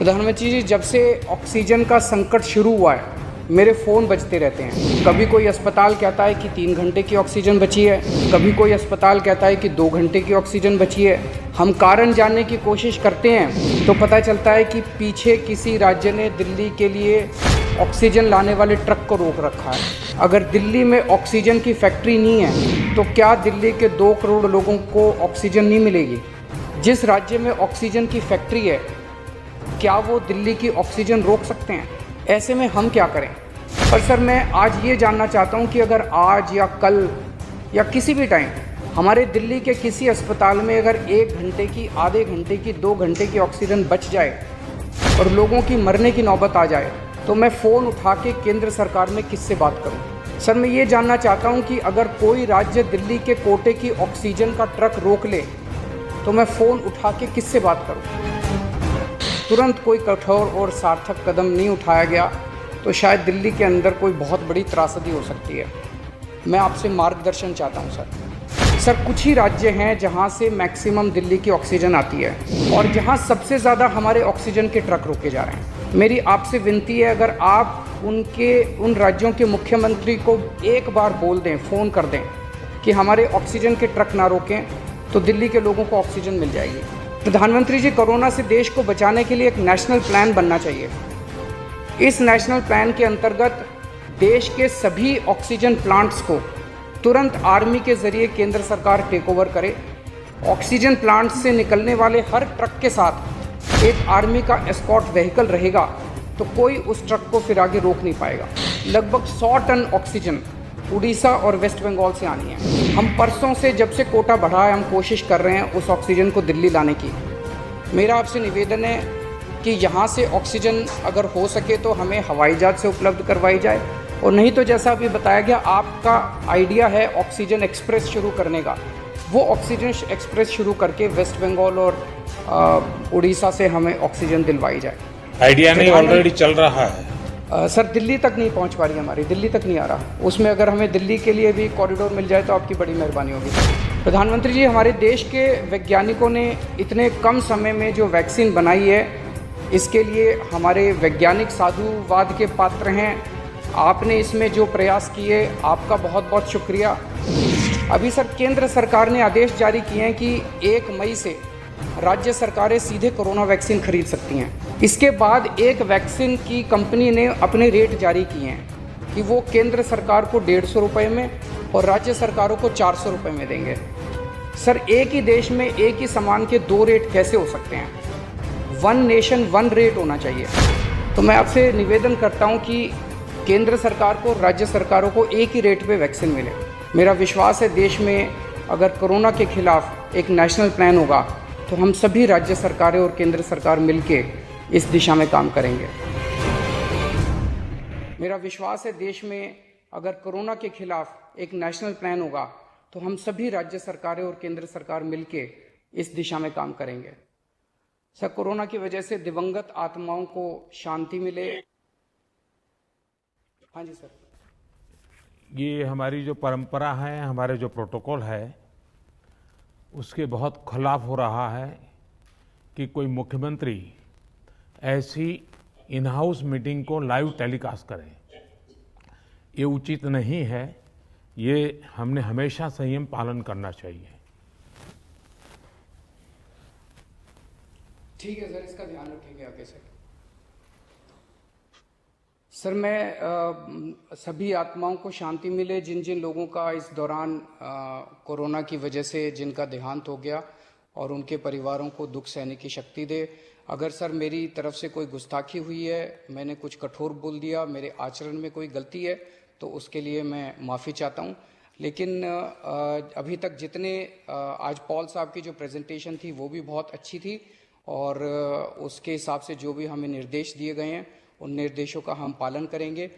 प्रधानमंत्री जी, जब से ऑक्सीजन का संकट शुरू हुआ है मेरे फ़ोन बजते रहते हैं। कभी कोई अस्पताल कहता है कि 3 घंटे की ऑक्सीजन बची है, कभी कोई अस्पताल कहता है कि 2 घंटे की ऑक्सीजन बची है। हम कारण जानने की कोशिश करते हैं तो पता चलता है कि पीछे किसी राज्य ने दिल्ली के लिए ऑक्सीजन लाने वाले ट्रक को रोक रखा है। अगर दिल्ली में ऑक्सीजन की फैक्ट्री नहीं है तो क्या दिल्ली के 2 करोड़ लोगों को ऑक्सीजन नहीं मिलेगी? जिस राज्य में ऑक्सीजन की फैक्ट्री है क्या वो दिल्ली की ऑक्सीजन रोक सकते हैं? ऐसे में हम क्या करें? पर सर, मैं आज ये जानना चाहता हूँ कि अगर आज या कल या किसी भी टाइम हमारे दिल्ली के किसी अस्पताल में अगर 1 घंटे की, आधे घंटे की, 2 घंटे की ऑक्सीजन बच जाए और लोगों की मरने की नौबत आ जाए तो मैं फ़ोन उठा के केंद्र सरकार में किससे बात करूं? सर, मैं ये जानना चाहता हूं कि अगर कोई राज्य दिल्ली के कोटे की ऑक्सीजन का ट्रक रोक ले तो मैं फ़ोन उठा के किससे बात करूं? तुरंत कोई कठोर और सार्थक कदम नहीं उठाया गया तो शायद दिल्ली के अंदर कोई बहुत बड़ी त्रासदी हो सकती है। मैं आपसे मार्गदर्शन चाहता हूं सर, कुछ ही राज्य हैं जहां से मैक्सिमम दिल्ली की ऑक्सीजन आती है और जहां सबसे ज़्यादा हमारे ऑक्सीजन के ट्रक रोके जा रहे हैं। मेरी आपसे विनती है, अगर आप उन राज्यों के मुख्यमंत्री को एक बार बोल दें, फ़ोन कर दें कि हमारे ऑक्सीजन के ट्रक ना रोकें तो दिल्ली के लोगों को ऑक्सीजन मिल जाएगी। प्रधानमंत्री जी, कोरोना से देश को बचाने के लिए एक नेशनल प्लान बनना चाहिए। इस नेशनल प्लान के अंतर्गत देश के सभी ऑक्सीजन प्लांट्स को तुरंत आर्मी के ज़रिए केंद्र सरकार टेक ओवर करे। ऑक्सीजन प्लांट से निकलने वाले हर ट्रक के साथ एक आर्मी का एस्कॉर्ट व्हीकल रहेगा तो कोई उस ट्रक को फिर आगे रोक नहीं पाएगा। लगभग 100 टन ऑक्सीजन उड़ीसा और वेस्ट बंगाल से आनी है। हम परसों से, जब से कोटा बढ़ा है, हम कोशिश कर रहे हैं उस ऑक्सीजन को दिल्ली लाने की। मेरा आपसे निवेदन है कि यहाँ से ऑक्सीजन अगर हो सके तो हमें हवाई जहाज़ से उपलब्ध करवाई जाए, और नहीं तो जैसा अभी बताया गया, आपका आइडिया है ऑक्सीजन एक्सप्रेस शुरू करने का, वो ऑक्सीजन एक्सप्रेस शुरू करके वेस्ट बंगाल और उड़ीसा से हमें ऑक्सीजन दिलवाई जाए। आइडिया नहीं, ऑलरेडी चल रहा है सर। दिल्ली तक नहीं पहुंच पा रही, हमारी दिल्ली तक नहीं आ रहा। उसमें अगर हमें दिल्ली के लिए भी कॉरिडोर मिल जाए तो आपकी बड़ी मेहरबानी होगी। प्रधानमंत्री जी, हमारे देश के वैज्ञानिकों ने इतने कम समय में जो वैक्सीन बनाई है, इसके लिए हमारे वैज्ञानिक साधुवाद के पात्र हैं। आपने इसमें जो प्रयास किए, आपका बहुत बहुत शुक्रिया। अभी सर, केंद्र सरकार ने आदेश जारी किए हैं कि 1 मई से राज्य सरकारें सीधे कोरोना वैक्सीन खरीद सकती हैं। इसके बाद एक वैक्सीन की कंपनी ने अपने रेट जारी किए हैं कि वो केंद्र सरकार को 150 रुपये में और राज्य सरकारों को 400 रुपये में देंगे। सर, एक ही देश में एक ही सामान के 2 रेट कैसे हो सकते हैं? 1 नेशन 1 रेट होना चाहिए। तो मैं आपसे निवेदन करता हूं कि केंद्र सरकार को, राज्य सरकारों को एक ही रेट पे वैक्सीन मिले। मेरा विश्वास है देश में अगर कोरोना के खिलाफ एक नेशनल प्लान होगा तो हम सभी राज्य सरकारें और केंद्र सरकार मिलके इस दिशा में काम करेंगे। मेरा विश्वास है देश में अगर कोरोना के खिलाफ एक नेशनल प्लान होगा तो हम सभी राज्य सरकारें और केंद्र सरकार मिलके इस दिशा में काम करेंगे। सर, कोरोना की वजह से दिवंगत आत्माओं को शांति मिले। हाँ जी सर। ये हमारी जो परंपरा है, हमारे जो प्रोटोकॉल है, उसके बहुत खिलाफ हो रहा है कि कोई मुख्यमंत्री ऐसी इन हाउस मीटिंग को लाइव टेलीकास्ट करे। ये उचित नहीं है। ये हमने हमेशा संयम पालन करना चाहिए। ठीक है सर, इसका ध्यान रखेंगे आगे से। सर, मैं सभी आत्माओं को शांति मिले जिन जिन लोगों का इस दौरान कोरोना की वजह से जिनका देहांत हो गया, और उनके परिवारों को दुख सहने की शक्ति दे। अगर सर मेरी तरफ से कोई गुस्ताखी हुई है, मैंने कुछ कठोर बोल दिया, मेरे आचरण में कोई गलती है तो उसके लिए मैं माफ़ी चाहता हूं। लेकिन अभी तक जितने आज पॉल साहब की जो प्रेजेंटेशन थी वो भी बहुत अच्छी थी, और उसके हिसाब से जो भी हमें निर्देश दिए गए हैं उन निर्देशों का हम पालन करेंगे।